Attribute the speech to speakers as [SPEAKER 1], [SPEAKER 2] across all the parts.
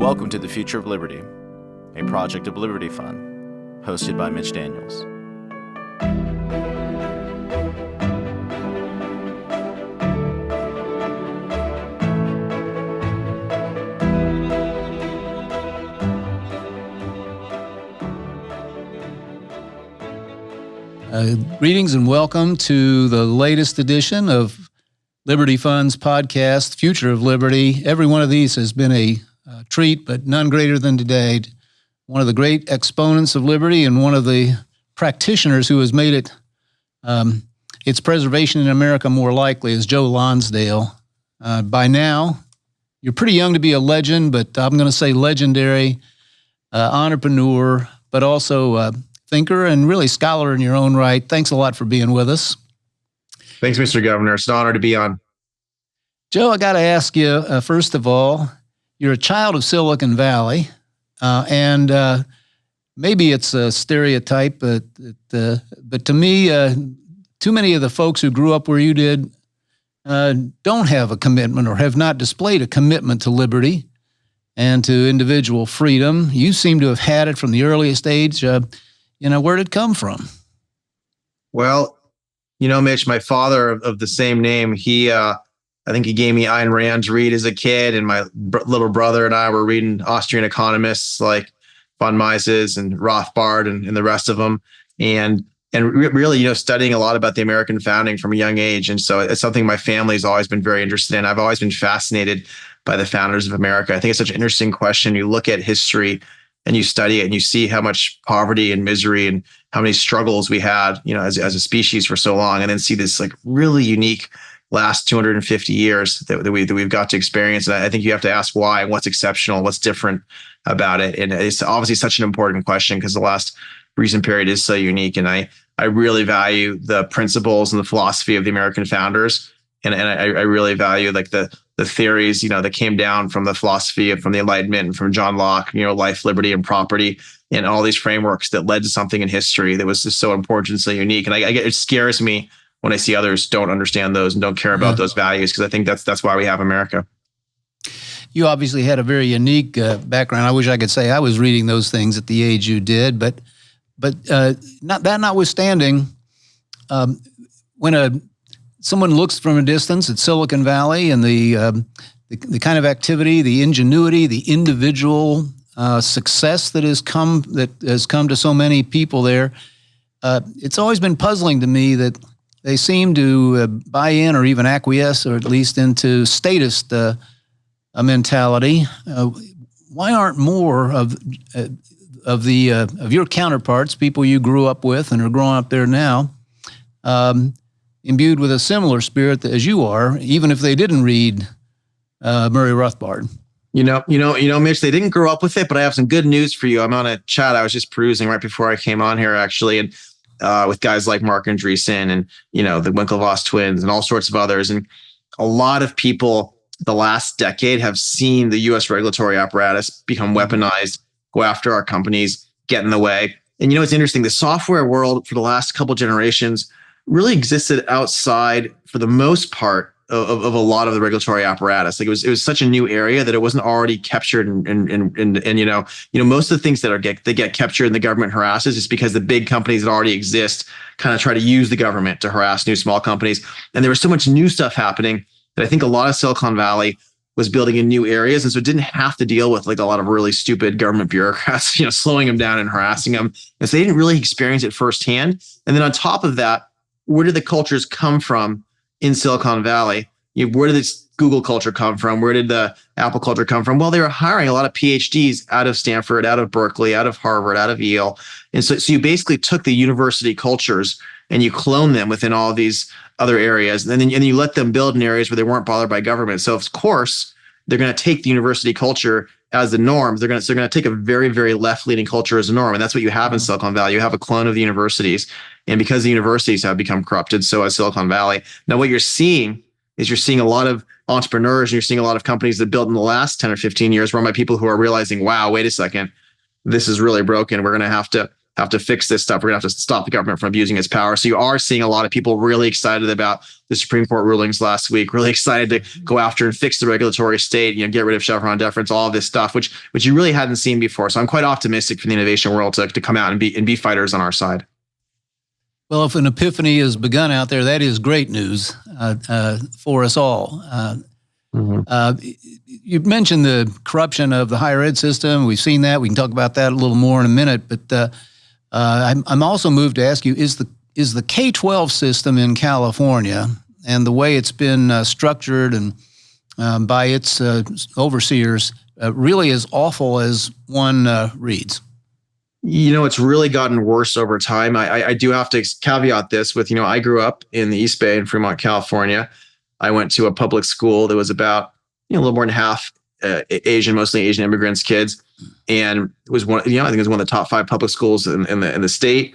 [SPEAKER 1] Welcome to the Future of Liberty, a project of Liberty Fund, hosted by Mitch Daniels.
[SPEAKER 2] Greetings and welcome to the latest edition of Liberty Fund's podcast, Future of Liberty. Every one of these has been a treat, but none greater than today. One of the great exponents of liberty and one of the practitioners who has made it its preservation in America more likely is Joe Lonsdale. By now, you're pretty young to be a legend, but I'm going to say legendary entrepreneur, but also thinker and really scholar in your own right. Thanks a lot for being with us.
[SPEAKER 3] Thanks, Mr. Governor. It's an honor to be on.
[SPEAKER 2] Joe, I got to ask you, first of all, you're a child of Silicon Valley, and maybe it's a stereotype, but to me, too many of the folks who grew up where you did don't have a commitment or have not displayed a commitment to liberty and to individual freedom. You seem to have had it from the earliest age. Where did it come from?
[SPEAKER 3] Well, Mitch, my father of the same name, I think he gave me Ayn Rand to read as a kid, and my little brother and I were reading Austrian economists like von Mises and Rothbard and the rest of them, and really, studying a lot about the American founding from a young age. And so it's something my family's always been very interested in. I've always been fascinated by the founders of America. I think it's such an interesting question. You look at history and you study it and you see how much poverty and misery and how many struggles we had, as a species for so long, and then see this like really unique last 250 years that we've got to experience. And I think you have to ask why and what's exceptional, what's different about it. And it's obviously such an important question because the last recent period is so unique. And I really value the principles and the philosophy of the American founders. And I really value like the theories, that came down from the philosophy from the Enlightenment and from John Locke, life, liberty, and property, and all these frameworks that led to something in history that was just so important and so unique. And it scares me when I see others don't understand those and don't care about those values, because I think that's why we have America.
[SPEAKER 2] You obviously had a very unique background. I wish I could say I was reading those things at the age you did, but notwithstanding, when someone looks from a distance at Silicon Valley and the kind of activity, the ingenuity, the individual success that has come to so many people there, it's always been puzzling to me that they seem to buy in or even acquiesce, or at least into statist mentality. Why aren't more of your counterparts, people you grew up with and are growing up there now, imbued with a similar spirit as you are, even if they didn't read Murray Rothbard?
[SPEAKER 3] Mitch, they didn't grow up with it, but I have some good news for you. I'm on a chat I was just perusing right before I came on here, actually, and with guys like Mark Andreessen and, the Winklevoss twins and all sorts of others. And a lot of people the last decade have seen the U.S. regulatory apparatus become weaponized, go after our companies, get in the way. And it's interesting, the software world for the last couple generations really existed outside, for the most part, of a lot of the regulatory apparatus. Like it was such a new area that it wasn't already captured, and most of the things that get captured and the government harasses is because the big companies that already exist kind of try to use the government to harass new small companies. And there was so much new stuff happening that I think a lot of Silicon Valley was building in new areas, and so it didn't have to deal with like a lot of really stupid government bureaucrats, slowing them down and harassing them. And so they didn't really experience it firsthand. And then on top of that, where did the cultures come from in Silicon Valley? Where did this Google culture come from? Where did the Apple culture come from? Well, they were hiring a lot of PhDs out of Stanford, out of Berkeley, out of Harvard, out of Yale. And so you basically took the university cultures and you cloned them within all these other areas. And then you let them build in areas where they weren't bothered by government. So of course, they're going to take the university culture as the norms. They're going to take a very, very left-leaning culture as a norm. And that's what you have in Silicon Valley. You have a clone of the universities. And because the universities have become corrupted, so has Silicon Valley. Now, what you're seeing a lot of entrepreneurs, and you're seeing a lot of companies that built in the last 10 or 15 years run by people who are realizing, wow, wait a second, this is really broken. We're going to have to have to fix this stuff. We're going to have to stop the government from abusing its power. So you are seeing a lot of people really excited about the Supreme Court rulings last week, really excited to go after and fix the regulatory state, get rid of Chevron deference, all of this stuff, which you really hadn't seen before. So I'm quite optimistic for the innovation world to come out and be fighters on our side.
[SPEAKER 2] Well, if an epiphany has begun out there, that is great news for us all. You mentioned the corruption of the higher ed system. We've seen that. We can talk about that a little more in a minute. But I'm also moved to ask you: is the K-12 system in California and the way it's been structured and by its overseers really as awful as one reads?
[SPEAKER 3] It's really gotten worse over time. I do have to caveat this with, I grew up in the East Bay in Fremont, California. I went to a public school that was about, a little more than half Asian, mostly Asian immigrants, kids. And it was one, I think it was one of the top 5 public schools in the state.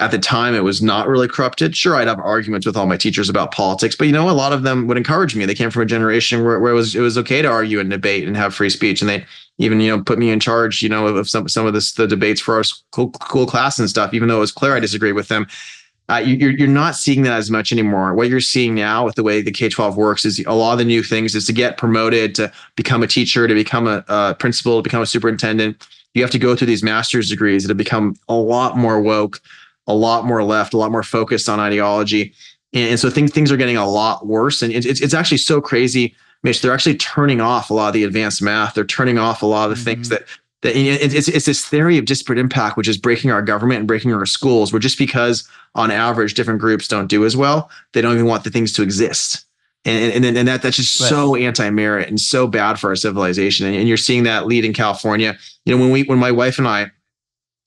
[SPEAKER 3] At the time, it was not really corrupted. Sure, I'd have arguments with all my teachers about politics, but a lot of them would encourage me. They came from a generation where it was okay to argue and debate and have free speech. And they even, put me in charge, of some of the debates for our school class and stuff, even though it was clear I disagreed with them. You're not seeing that as much anymore. What you're seeing now with the way the K-12 works is a lot of the new things is to get promoted, to become a teacher, to become a principal, to become a superintendent. You have to go through these master's degrees that have become a lot more woke, a lot more left, a lot more focused on ideology. And so things are getting a lot worse. And it's actually so crazy, Mitch, they're actually turning off a lot of the advanced math. They're turning off a lot of the things that it's this theory of disparate impact, which is breaking our government and breaking our schools, where just because on average different groups don't do as well, they don't even want the things to exist. And that's just so anti-merit and so bad for our civilization. And you're seeing that lead in California. When my wife and I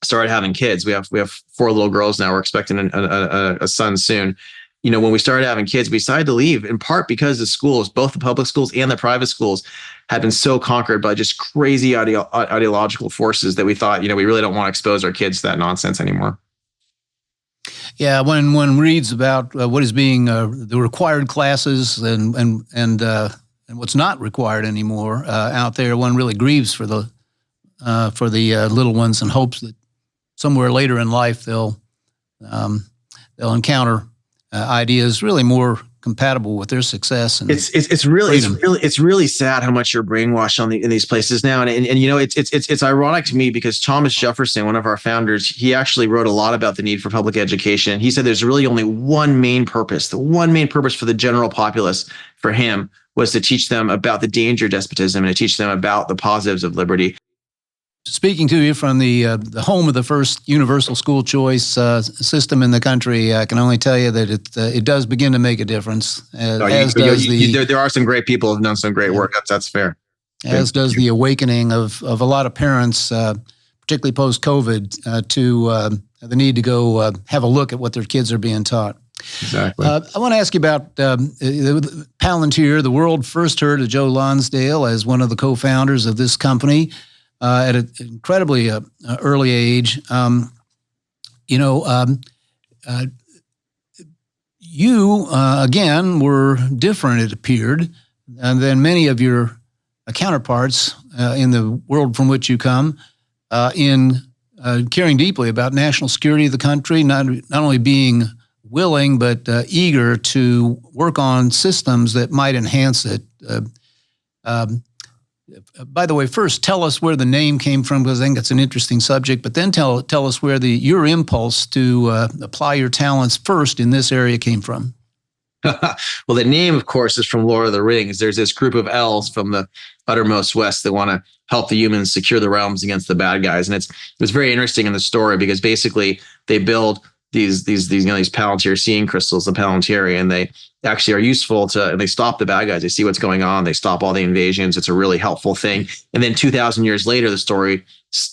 [SPEAKER 3] started having kids, we have 4 little girls now. We're expecting a son soon. When we started having kids, we decided to leave in part because the schools, both the public schools and the private schools, had been so conquered by just crazy ideological forces that we thought, we really don't want to expose our kids to that nonsense anymore.
[SPEAKER 2] Yeah, when one reads about what is being the required classes and what's not required anymore out there, one really grieves for the little ones and hopes that somewhere later in life they'll encounter ideas really more compatible with their success. And
[SPEAKER 3] it's really sad how much you're brainwashed in these places now. And it's ironic to me because Thomas Jefferson, one of our founders, he actually wrote a lot about the need for public education. He said there's really only one main purpose. The one main purpose for the general populace for him was to teach them about the danger of despotism and to teach them about the positives of liberty.
[SPEAKER 2] Speaking to you from the home of the first universal school choice system in the country, I can only tell you that it does begin to make a difference. There
[SPEAKER 3] are some great people who have done some great work. That's fair.
[SPEAKER 2] As does the awakening of a lot of parents, particularly post-COVID, to the need to go have a look at what their kids are being taught.
[SPEAKER 3] Exactly.
[SPEAKER 2] I want to ask you about Palantir. The world first heard of Joe Lonsdale as one of the co-founders of this company. At an incredibly early age, you again were different, it appeared, than many of your counterparts in the world from which you come, in caring deeply about national security of the country, not only being willing but eager to work on systems that might enhance it. By the way, first tell us where the name came from, because I think it's an interesting subject. But then tell us where your impulse to apply your talents first in this area came from.
[SPEAKER 3] Well, the name, of course, is from Lord of the Rings. There's this group of elves from the uttermost west that want to help the humans secure the realms against the bad guys, and it's very interesting in the story because basically they build these Palantir seeing crystals, the Palantir, and they actually are useful and they stop the bad guys. They see what's going on. They stop all the invasions. It's a really helpful thing. And then 2,000 years later, the story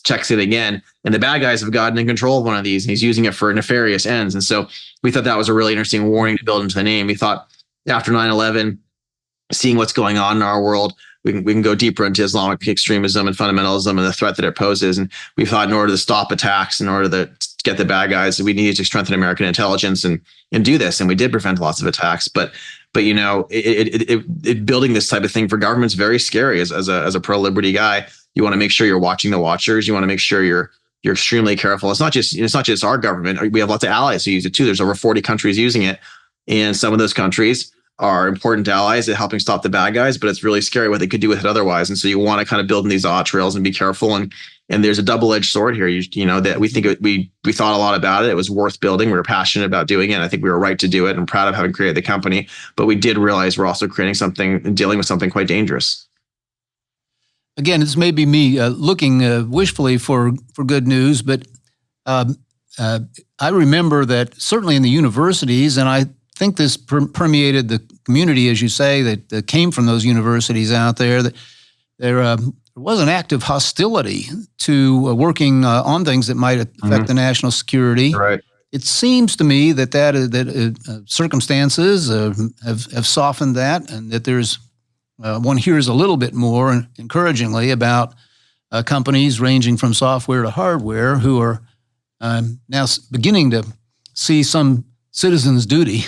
[SPEAKER 3] checks it again, and the bad guys have gotten in control of one of these, and he's using it for nefarious ends. And so we thought that was a really interesting warning to build into the name. We thought after 9/11, seeing what's going on in our world, we can go deeper into Islamic extremism and fundamentalism and the threat that it poses. And we thought in order to stop attacks, in order to get the bad guys, we needed to strengthen American intelligence and do this. And we did prevent lots of attacks. But building this type of thing for government's very scary. As a pro-liberty guy, you want to make sure you're watching the watchers. You want to make sure you're you're extremely careful. It's not just our government. We have lots of allies who use it too. There's over 40 countries using it, and some of those countries are important allies at helping stop the bad guys, but it's really scary what they could do with it otherwise. And so you want to kind of build in these audit trails and be careful. And there's a double-edged sword here. You know that we think we thought a lot about it. It was worth building. We were passionate about doing it. And I think we were right to do it and proud of having created the company. But we did realize we're also creating something and dealing with something quite dangerous.
[SPEAKER 2] Again, it's maybe me looking wishfully for good news, but I remember that certainly in the universities, and I think this permeated the community, as you say, that came from those universities out there, that there was an active hostility to working on things that might affect the national security.
[SPEAKER 3] Right.
[SPEAKER 2] It seems to me that circumstances have softened that, and that there's one hears a little bit more encouragingly about companies ranging from software to hardware who are now beginning to see some citizen's duty.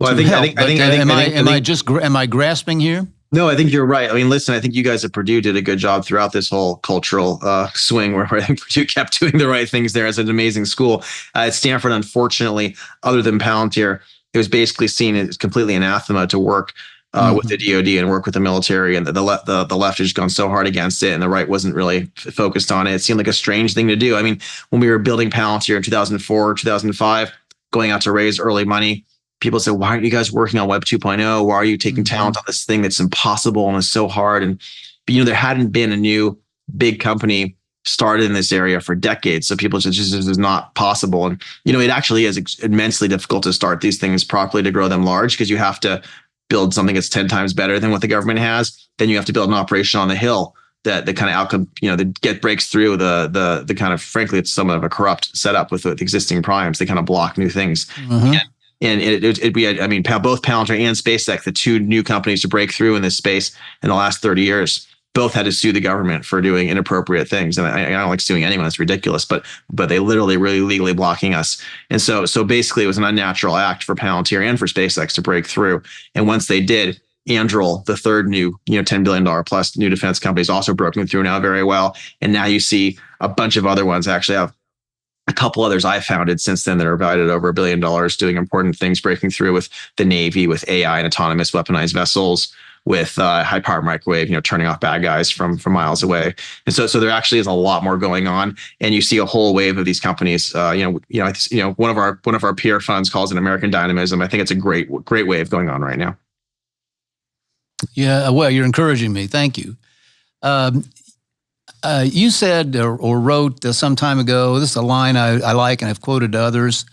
[SPEAKER 3] Well,
[SPEAKER 2] am I grasping here?
[SPEAKER 3] No, I think you're right. I mean, listen, I think you guys at Purdue did a good job throughout this whole cultural swing where I think Purdue kept doing the right things there as an amazing school. At Stanford, unfortunately, other than Palantir, it was basically seen as completely anathema to work with the DoD and work with the military, and the left has gone so hard against it, and the right wasn't really focused on it. It seemed like a strange thing to do. I mean, when we were building Palantir in 2004, 2005, going out to raise early money, people said, "Why aren't you guys working on Web 2.0? Why are you taking talent on this thing that's impossible and is so hard?" But there hadn't been a new big company started in this area for decades. So people said, this is not possible. And, it actually is immensely difficult to start these things properly, to grow them large, because you have to build something that's 10 times better than what the government has. Then you have to build an operation on the hill that the kind of outcome, that breaks through the kind of, frankly, it's somewhat of a corrupt setup with the existing primes. They kind of block new things. And we had, both Palantir and SpaceX, the two new companies to break through in this space in the last 30 years, both had to sue the government for doing inappropriate things. And I don't like suing anyone; it's ridiculous. But they literally really legally blocking us. And so basically, it was an unnatural act for Palantir and for SpaceX to break through. And once they did, Anduril, the third new $10 billion plus new defense company, is also broken through now very well. And now you see a bunch of other ones. Actually, have a couple others I founded since then that are valued at over $1 billion, doing important things, breaking through with the Navy, with AI and autonomous weaponized vessels, with high power microwave, turning off bad guys from miles away. And so there actually is a lot more going on, and you see a whole wave of these companies. One of our peer funds calls it American dynamism. I think it's a great wave going on right now.
[SPEAKER 2] Yeah, well, you're encouraging me. Thank you. You said or wrote some time ago, this is a line I like and I've quoted to others.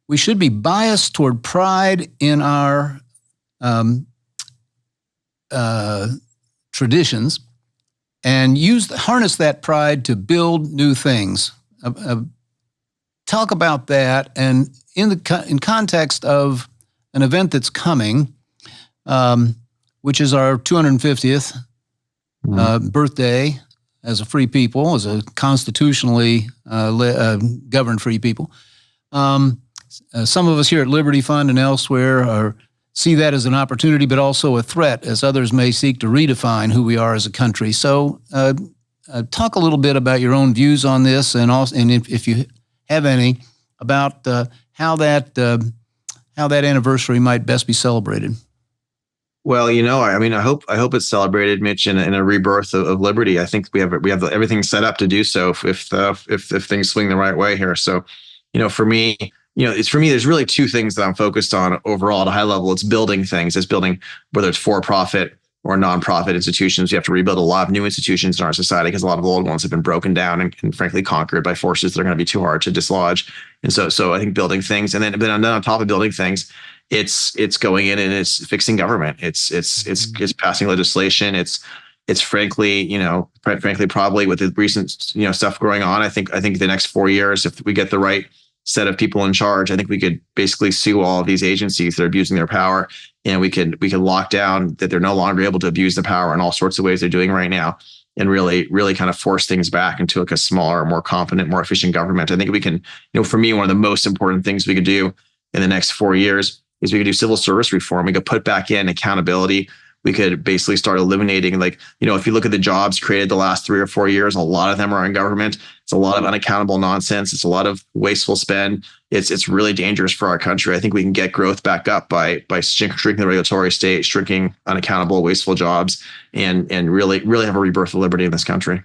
[SPEAKER 2] We should be biased toward pride in our traditions and harness that pride to build new things. Talk about that, and in context of an event that's coming, which is our 250th birthday as a free people, as a constitutionally governed free people. Some of us here at Liberty Fund and elsewhere see that as an opportunity, but also a threat, as others may seek to redefine who we are as a country. So talk a little bit about your own views on this, and also, and if you have any, about how that anniversary might best be celebrated.
[SPEAKER 3] Well, I hope it's celebrated, Mitch, in a rebirth of liberty. I think we have everything set up to do so if things swing the right way here. So, for me, there's really two things that I'm focused on overall at a high level. It's building things. It's building, whether it's for-profit or nonprofit institutions. We have to rebuild a lot of new institutions in our society because a lot of the old ones have been broken down and frankly conquered by forces that are going to be too hard to dislodge. And so I think building things, and then on top of building things, it's going in and it's fixing government. It's passing legislation. It's frankly, probably with the recent, stuff going on, I think the next 4 years, if we get the right set of people in charge, I think we could basically sue all of these agencies that are abusing their power, and we could lock down that they're no longer able to abuse the power in all sorts of ways they're doing right now, and really kind of force things back into a smaller, more competent, more efficient government. I think we can, for me, one of the most important things we could do in the next 4 years is we could do civil service reform. We could put back in accountability. we could basically start eliminating, like, if you look at the jobs created the last 3 or 4 years, a lot of them are in government. It's a lot of unaccountable nonsense. It's a lot of wasteful spend. It's really dangerous for our country. I think we can get growth back up by shrinking the regulatory state, shrinking unaccountable, wasteful jobs, and really have a rebirth of liberty in this country.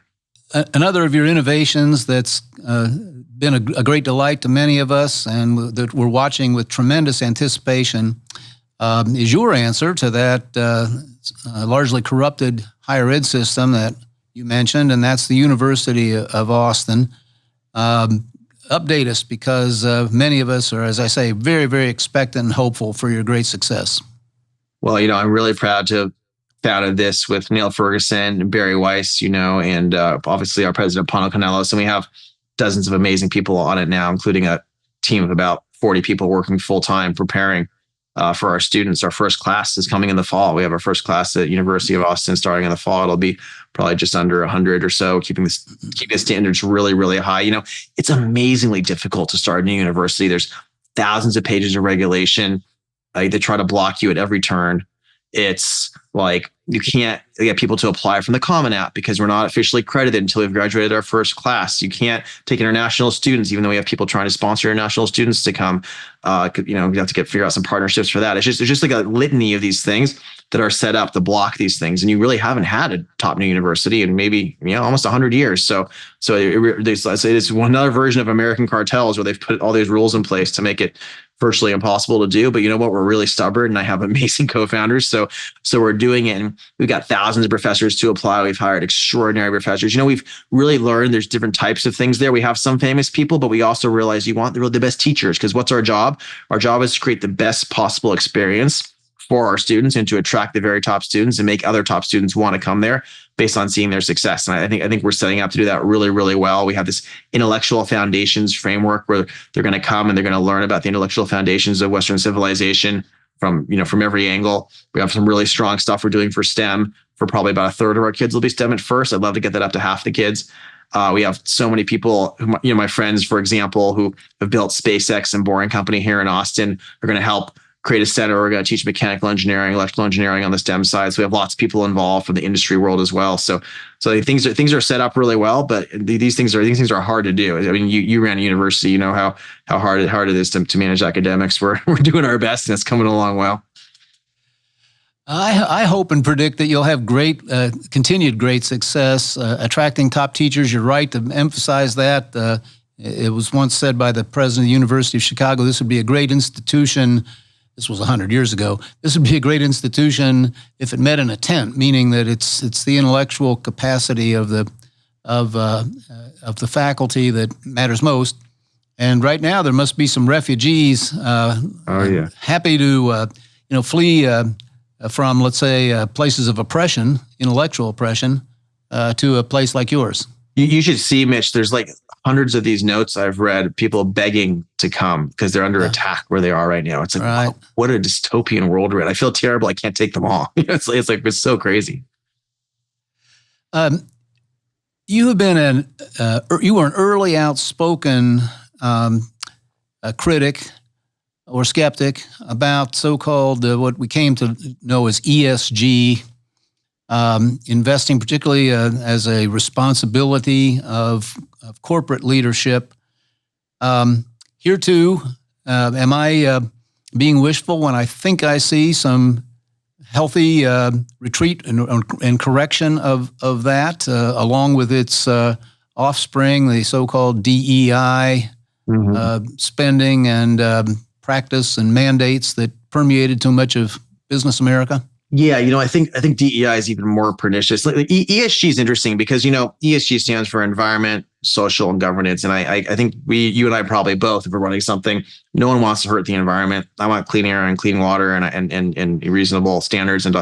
[SPEAKER 2] Another of your innovations that's been a great delight to many of us and that we're watching with tremendous anticipation is your answer to that largely corrupted higher ed system that you mentioned, and that's the University of Austin. Update us, because many of us are, as I say, very, very expectant and hopeful for your great success.
[SPEAKER 3] Well, I'm really proud to have founded this with Neil Ferguson and Barry Weiss, and obviously our president, Pano Canelos. And we have dozens of amazing people on it now, including a team of about 40 people working full time preparing for our students. Our first class is coming in the fall. We have our first class at University of Austin starting in the fall. It'll be probably just under 100 or so, keeping the standards really, really high. It's amazingly difficult to start a new university. There's thousands of pages of regulation. They try to block you at every turn. It's like you can't get people to apply from the Common App because we're not officially accredited until we've graduated our first class. You can't take international students, even though we have people trying to sponsor international students to come. We have to figure out some partnerships for that. It's just like a litany of these things that are set up to block these things. And you really haven't had a top new university in maybe almost 100 years. So it's one other version of American cartels where they've put all these rules in place to make it virtually impossible to do. But you know what? We're really stubborn, and I have amazing co-founders. So we're doing it, and we've got thousands of professors to apply. We've hired extraordinary professors. We've really learned there's different types of things there. We have some famous people, but we also realize you want the best teachers, because what's our job? Our job is to create the best possible experience for our students and to attract the very top students and make other top students want to come there based on seeing their success. And I think we're setting up to do that really, really well. We have this intellectual foundations framework where they're going to come and they're going to learn about the intellectual foundations of Western civilization from every angle. We have some really strong stuff we're doing for STEM. For probably about a third of our kids will be STEM at first. I'd love to get that up to half the kids. We have so many people, my friends, for example, who have built SpaceX and Boring Company here in Austin, are going to help create a center. We're going to teach mechanical engineering, electrical engineering on the STEM side. So we have lots of people involved from the industry world as well. So things are set up really well, but these things are hard to do. I mean, you ran a university, you know how hard it is to manage academics. We're doing our best, and it's coming along well.
[SPEAKER 2] I hope and predict that you'll have continued great success attracting top teachers. You're right to emphasize that. It was once said by the president of the University of Chicago, this would be a great institution. This was 100 years ago. This would be a great institution if it met in a tent, meaning that it's the intellectual capacity of the faculty that matters most. And right now, there must be some refugees happy to flee from, let's say, places of oppression, intellectual oppression, to a place like yours.
[SPEAKER 3] You should see, Mitch, there's like hundreds of these notes I've read, people begging to come because they're under attack where they are right now. It's like, wow, what a dystopian world we're in. I feel terrible. I can't take them all. It's so crazy.
[SPEAKER 2] You have been you were an early outspoken critic or skeptic about so-called what we came to know as ESG, investing, particularly as a responsibility of corporate leadership. Here too, am I being wishful when I think I see some healthy retreat and correction of that, along with its offspring, the so-called DEI spending and practice and mandates that permeated too much of business America?
[SPEAKER 3] Yeah, I think DEI is even more pernicious. Like ESG is interesting because ESG stands for environment, social, and governance. And I think you and I probably both, if we're running something, no one wants to hurt the environment. I want clean air and clean water and reasonable standards. And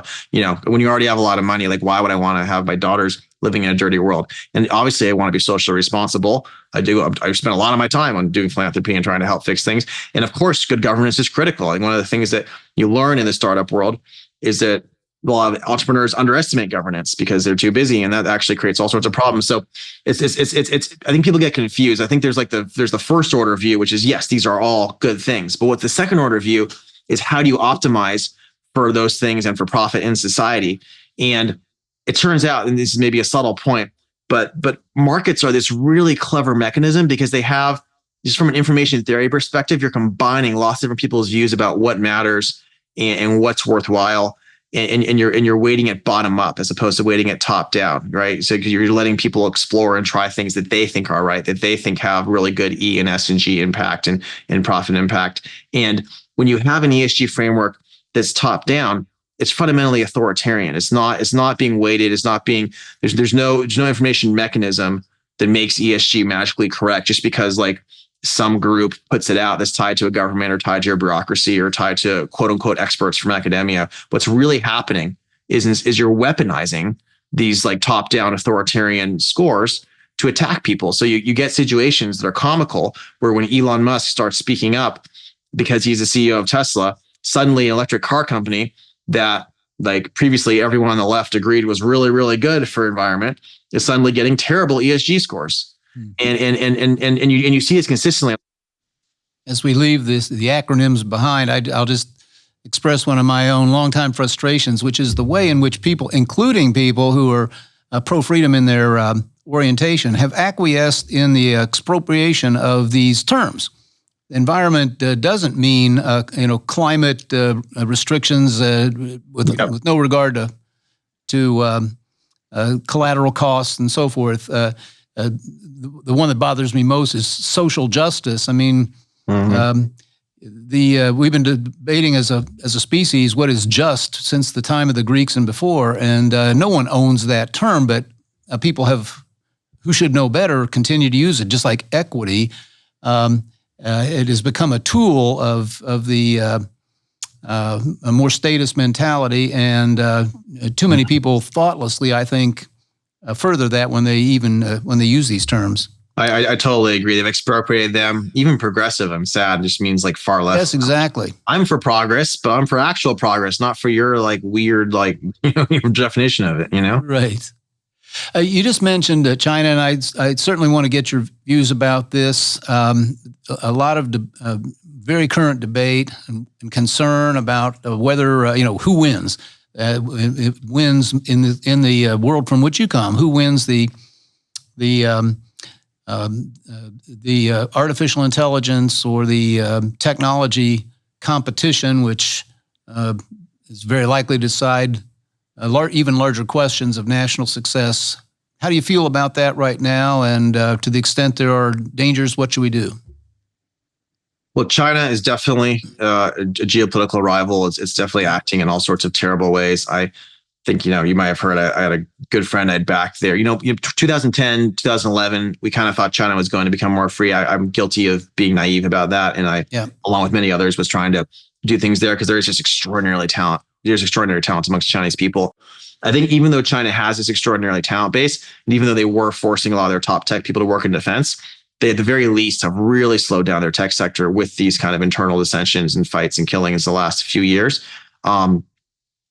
[SPEAKER 3] when you already have a lot of money, like why would I want to have my daughters living in a dirty world? And obviously, I want to be socially responsible. I spend a lot of my time on doing philanthropy and trying to help fix things. And of course, good governance is critical. Like one of the things that you learn in the startup world is that a lot of entrepreneurs underestimate governance because they're too busy, and that actually creates all sorts of problems. So it's I think people get confused. I think there's the first order view, which is yes, these are all good things. But what the second order view is, how do you optimize for those things and for profit in society. And it turns out, and this is maybe a subtle point, but markets are this really clever mechanism because they have, just from an information theory perspective, you're combining lots of different people's views about what matters and what's worthwhile. And you're weighting it bottom up as opposed to weighting it top down, right? So you're letting people explore and try things that they think are right, that they think have really good E and S and G impact and profit impact. And when you have an ESG framework that's top down, it's fundamentally authoritarian. It's not being weighted. It's not being, there's no information mechanism that makes ESG magically correct just because like some group puts it out that's tied to a government or tied to a bureaucracy or tied to quote unquote experts from academia. What's really happening is you're weaponizing these like top down authoritarian scores to attack people. So you get situations that are comical where when Elon Musk starts speaking up because he's the CEO of Tesla, suddenly an electric car company that like previously everyone on the left agreed was really, really good for environment is suddenly getting terrible ESG scores. And you see this consistently.
[SPEAKER 2] As we leave the acronyms behind, I'll just express one of my own longtime frustrations, which is the way in which people, including people who are pro-freedom in their orientation, have acquiesced in the expropriation of these terms. Environment doesn't mean climate restrictions with no regard to collateral costs and so forth. The one that bothers me most is social justice. I mean, we've been debating as a species what is just since the time of the Greeks and before, and no one owns that term, but people who should know better continue to use it, just like equity. It has become a tool of the a more statist mentality, and too many people thoughtlessly, I think, further that when they use these terms.
[SPEAKER 3] I totally agree. They've expropriated them. Even progressive, I'm sad, just means like far less.
[SPEAKER 2] Yes, exactly.
[SPEAKER 3] I'm for progress, but I'm for actual progress, not for your like weird like your definition of it.
[SPEAKER 2] Right. You just mentioned China, and I certainly want to get your views about this. A lot of very current debate and concern about whether who wins. It wins in the world from which you come. Who wins the artificial intelligence or the technology competition, which is very likely to decide even larger questions of national success. How do you feel about that right now? And to the extent there are dangers, what should we do?
[SPEAKER 3] Well, China is definitely a geopolitical rival. It's definitely acting in all sorts of terrible ways. I think, you might have heard, I had a good friend I'd back there. 2010, 2011, we kind of thought China was going to become more free. I'm guilty of being naive about that. And I, along with many others, was trying to do things there because there is just extraordinary talent. There's extraordinary talent amongst Chinese people. I think even though China has this extraordinary talent base, and even though they were forcing a lot of their top tech people to work in defense, they at the very least have really slowed down their tech sector with these kind of internal dissensions and fights and killings the last few years.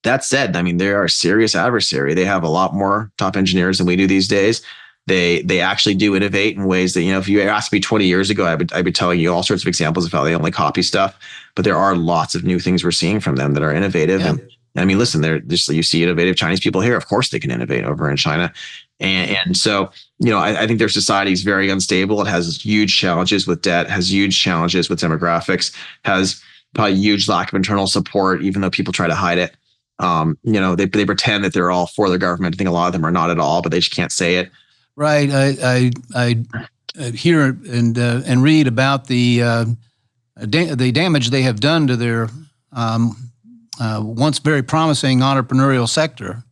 [SPEAKER 3] That said, I mean, they are a serious adversary. They have a lot more top engineers than we do these days. They actually do innovate in ways that, if you asked me 20 years ago, I'd be telling you all sorts of examples of how they only copy stuff. But there are lots of new things we're seeing from them that are innovative. Yeah. And I mean, listen, you see innovative Chinese people here. Of course, they can innovate over in China. And so, I think their society is very unstable. It has huge challenges with debt, has huge challenges with demographics, has probably huge lack of internal support, even though people try to hide it. They pretend that they're all for the government. I think a lot of them are not at all, but they just can't say it.
[SPEAKER 2] Right. I hear and read about the damage they have done to their once very promising entrepreneurial sector.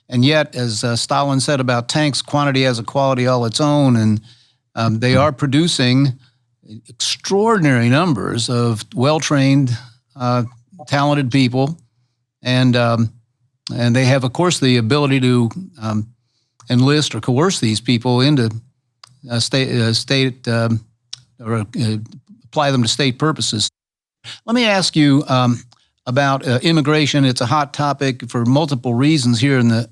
[SPEAKER 2] And yet, as Stalin said about tanks, quantity has a quality all its own, and they are producing extraordinary numbers of well-trained, talented people, and they have, of course, the ability to enlist or coerce these people into state or apply them to state purposes. Let me ask you about immigration. It's a hot topic for multiple reasons here in the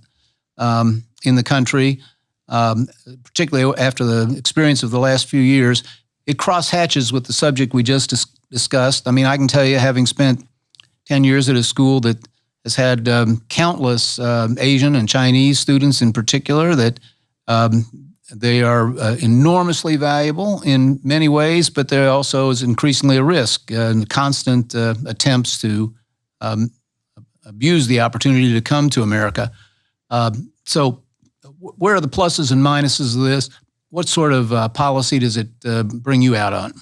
[SPEAKER 2] country, particularly after the experience of the last few years. It cross-hatches with the subject we just discussed. I mean, I can tell you, having spent 10 years at a school that has had countless Asian and Chinese students in particular that they are enormously valuable in many ways, but there also is increasingly a risk and constant attempts to abuse the opportunity to come to America. So where are the pluses and minuses of this? What sort of policy does it bring you out on?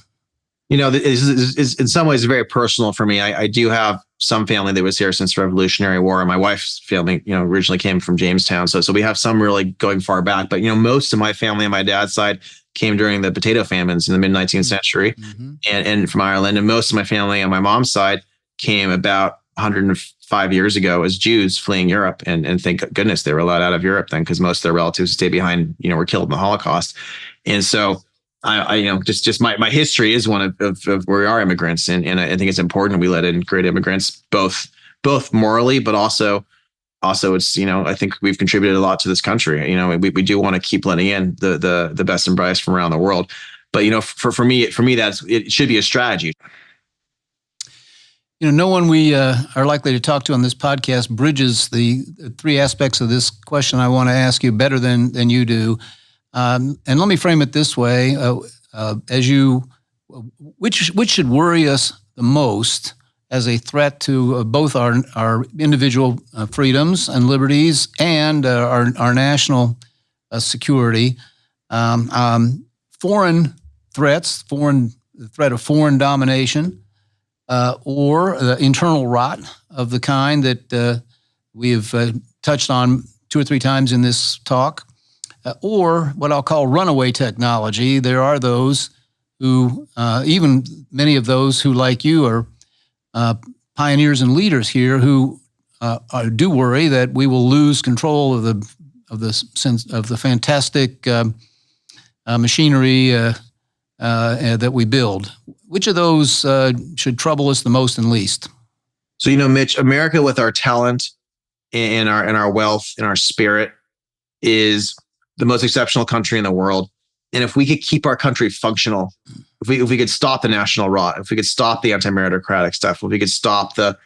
[SPEAKER 3] This is in some ways very personal for me. I do have some family that was here since the Revolutionary War, and my wife's family, originally came from Jamestown. So we have some really going far back. But most of my family on my dad's side came during the potato famines in the mid 19th century, and from Ireland. And most of my family on my mom's side came about 105 years ago as Jews fleeing Europe, and thank goodness they were allowed out of Europe then, because most of their relatives who stayed behind, were killed in the Holocaust. And so I just my history is one of where we are immigrants, and I think it's important we let in great immigrants, both morally, but also it's, I think we've contributed a lot to this country. We do want to keep letting in the best and brightest from around the world. But for me, it should be a strategy.
[SPEAKER 2] No one we are likely to talk to on this podcast bridges the three aspects of this question I want to ask you better than you do. And let me frame it this way: which should worry us the most as a threat to both our individual freedoms and liberties and our national security? Foreign threats, the threat of foreign domination, or the internal rot of the kind that we have touched on 2 or 3 times in this talk. Or what I'll call runaway technology. There are those who, even many of those who, like you, are pioneers and leaders here, who do worry that we will lose control of the fantastic machinery that we build. Which of those should trouble us the most and least?
[SPEAKER 3] So, Mitch, America, with our talent and our wealth and our spirit, is the most exceptional country in the world. And if we could keep our country functional, if we could stop the national rot, if we could stop the anti-meritocratic stuff, if we could stop the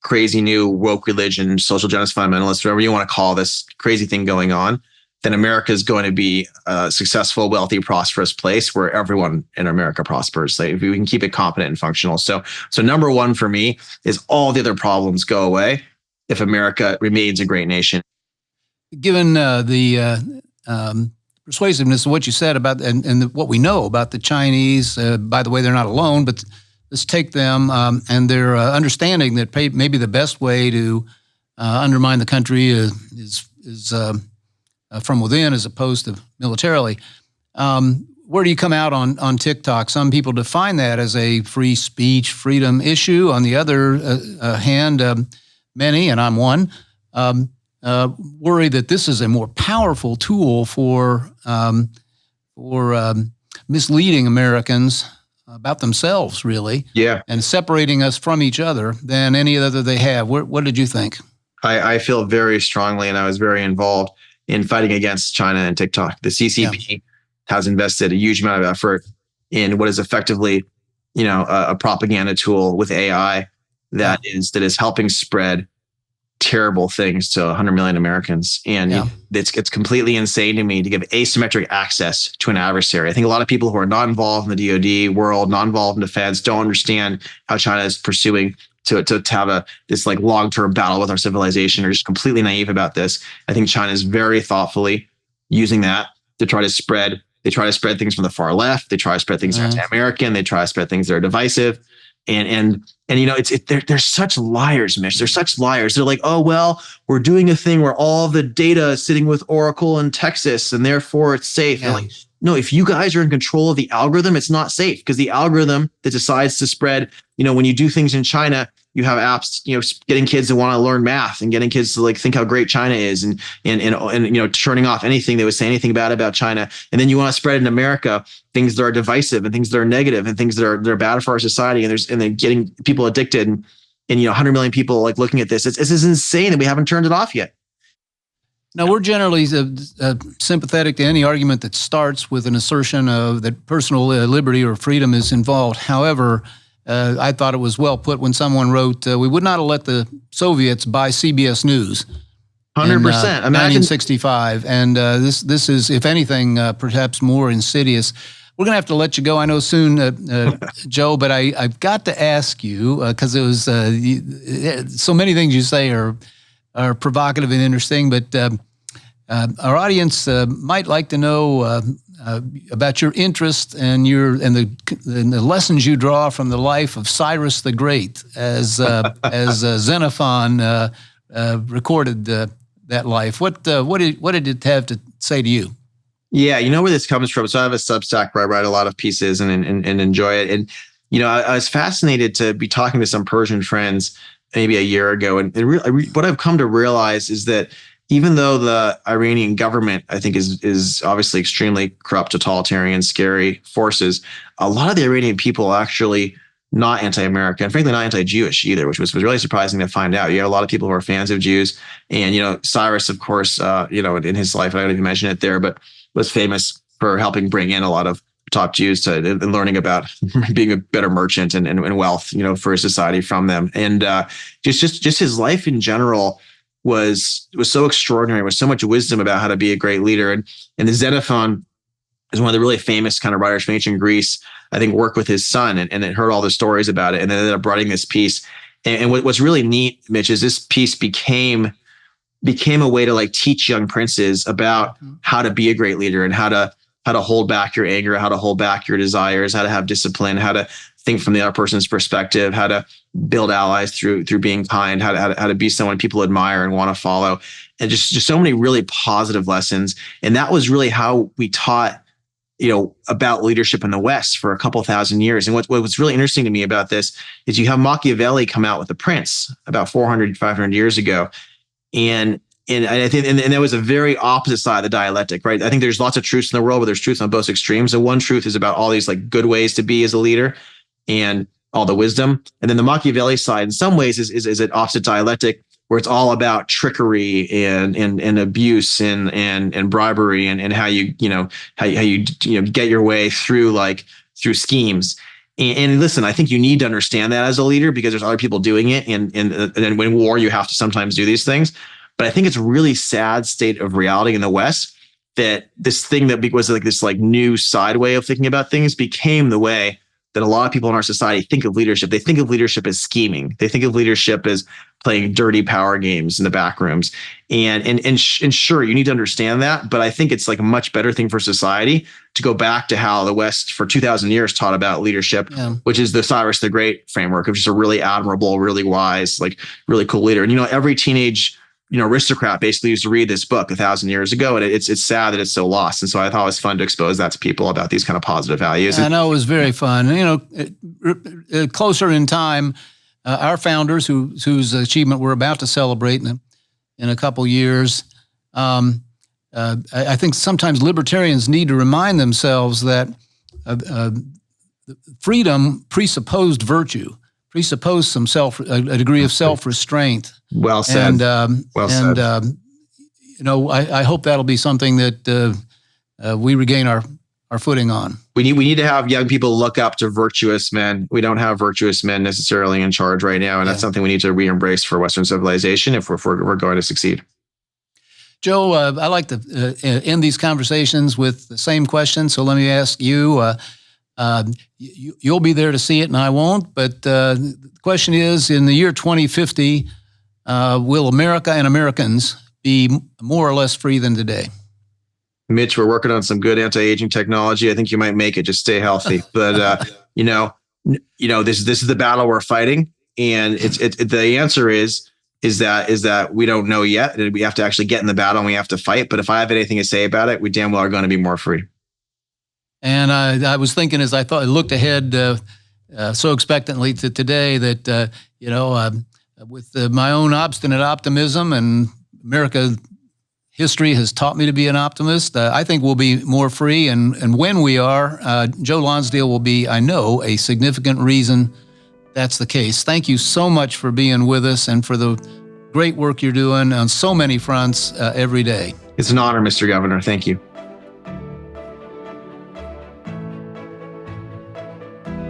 [SPEAKER 3] crazy new woke religion, social justice fundamentalists, whatever you want to call this crazy thing going on, then America is going to be a successful, wealthy, prosperous place where everyone in America prospers. Like, if we can keep it competent and functional. So number one for me is all the other problems go away if America remains a great nation.
[SPEAKER 2] Given the persuasiveness of what you said about and what we know about the Chinese, by the way, they're not alone, but let's take them and their understanding that maybe the best way to undermine the country is from within as opposed to militarily. Where do you come out on TikTok? Some people define that as a free speech, freedom issue. On the other hand, many, and I'm one, worry that this is a more powerful tool for misleading Americans about themselves, really, and separating us from each other than any other they have. What did you think?
[SPEAKER 3] I feel very strongly, and I was very involved in fighting against China and TikTok. The CCP has invested a huge amount of effort in what is effectively, a propaganda tool with AI that is helping spread terrible things to 100 million Americans. And it's completely insane to me to give asymmetric access to an adversary. I think a lot of people who are not involved in the DoD world, not involved in defense, don't understand how China is pursuing to have this like long-term battle with our civilization, or just completely naive about this. I think China is very thoughtfully using that to try to spread. They try to spread things from the far left. They try to spread things that are anti-American. They try to spread things that are divisive. And they're such liars, Mitch. They're such liars. They're like, oh, well, we're doing a thing where all the data is sitting with Oracle in Texas, and therefore it's safe. Yeah. Like, no, if you guys are in control of the algorithm, it's not safe, because the algorithm that decides to spread, when you do things in China, you have apps, getting kids to want to learn math and getting kids to like think how great China is, and turning off anything that would say anything bad about China. And then you want to spread in America things that are divisive and things that are negative and things that are bad for our society. And then getting people addicted and 100 million people like looking at this. This is insane, and we haven't turned it off yet.
[SPEAKER 2] Now, we're generally sympathetic to any argument that starts with an assertion of that personal liberty or freedom is involved. However, I thought it was well put when someone wrote, we would not have let the Soviets buy CBS News.
[SPEAKER 3] 100%.
[SPEAKER 2] In,
[SPEAKER 3] Imagine
[SPEAKER 2] 1965. And this is, if anything, perhaps more insidious. We're going to have to let you go, I know, soon, Joe, but I've got to ask you, because it was so many things you say are provocative and interesting, but our audience might like to know about your interest and the lessons you draw from the life of Cyrus the Great, as Xenophon recorded that life. What did it have to say to you?
[SPEAKER 3] Yeah, you know where this comes from. So I have a Substack where I write a lot of pieces and enjoy it. And I was fascinated to be talking to some Persian friends maybe a year ago, and what I've come to realize is that even though the Iranian government, I think, is obviously extremely corrupt, totalitarian, scary forces, a lot of the Iranian people are actually not anti-American, and frankly not anti-Jewish either, which was really surprising to find out. You had a lot of people who are fans of Jews, and Cyrus, of course, in his life, I don't even mention it there, but was famous for helping bring in a lot of top Jews and learning about being a better merchant and wealth, for his society from them. And just his life in general was so extraordinary, with so much wisdom about how to be a great leader. And the Xenophon is one of the really famous kind of writers from ancient Greece, I think, worked with his son and heard all the stories about it, and then ended up writing this piece. And what's really neat, Mitch, is this piece became a way to teach young princes about how to be a great leader and how to hold back your anger, how to hold back your desires, how to have discipline, how to think from the other person's perspective, how to build allies through being kind, how to be someone people admire and want to follow, and just so many really positive lessons. And that was really how we taught about leadership in the West for a couple thousand years. And what's really interesting to me about this is you have Machiavelli come out with The Prince about 400, 500 years ago. And I think, and there was a very opposite side of the dialectic, right? I think there's lots of truths in the world, but there's truth on both extremes. And one truth is about all these good ways to be as a leader and all the wisdom. And then the Machiavelli side, in some ways, is an opposite dialectic, where it's all about trickery and abuse and bribery and how you get your way through schemes. And listen, I think you need to understand that as a leader, because there's other people doing it. And then when war, you have to sometimes do these things. But I think it's a really sad state of reality in the West that this thing that was this new side way of thinking about things became the way that a lot of people in our society think of leadership. They think of leadership as scheming. They think of leadership as playing dirty power games in the back rooms. And sure, you need to understand that. But I think it's a much better thing for society to go back to how the West for 2,000 years taught about leadership, which is the Cyrus the Great framework of just a really admirable, really wise, really cool leader. And every teenage aristocrat basically used to read this book 1,000 years ago, and it's sad that it's so lost. And so I thought it was fun to expose that to people about these kind of positive values.
[SPEAKER 2] I know it was very fun. Closer in time, our founders, whose achievement we're about to celebrate in a couple years, I think sometimes libertarians need to remind themselves that freedom presupposed virtue, presupposed a degree of self-restraint.
[SPEAKER 3] Well said.
[SPEAKER 2] I hope that'll be something that we regain our footing on. We
[SPEAKER 3] need to have young people look up to virtuous men. We don't have virtuous men necessarily in charge right now, and that's something we need to re-embrace for Western civilization if we're going to succeed.
[SPEAKER 2] Joe, I like to end these conversations with the same question, so let me ask you. You'll be there to see it, and I won't. But the question is, in the year 2050, will America and Americans be more or less free than today?
[SPEAKER 3] Mitch, we're working on some good anti-aging technology. I think you might make it. Just stay healthy. But this is the battle we're fighting, and the answer is that we don't know yet, and we have to actually get in the battle and we have to fight. But if I have anything to say about it, we damn well are going to be more free.
[SPEAKER 2] And I was thinking, as I looked ahead so expectantly to today, that with my own obstinate optimism, and America history has taught me to be an optimist, I think we'll be more free. And when we are, Joe Lonsdale will be, I know, a significant reason that's the case. Thank you so much for being with us and for the great work you're doing on so many fronts every day.
[SPEAKER 3] It's an honor, Mr. Governor. Thank you.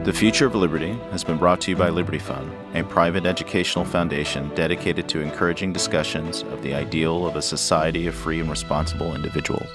[SPEAKER 1] The Future of Liberty has been brought to you by Liberty Fund, a private educational foundation dedicated to encouraging discussions of the ideal of a society of free and responsible individuals.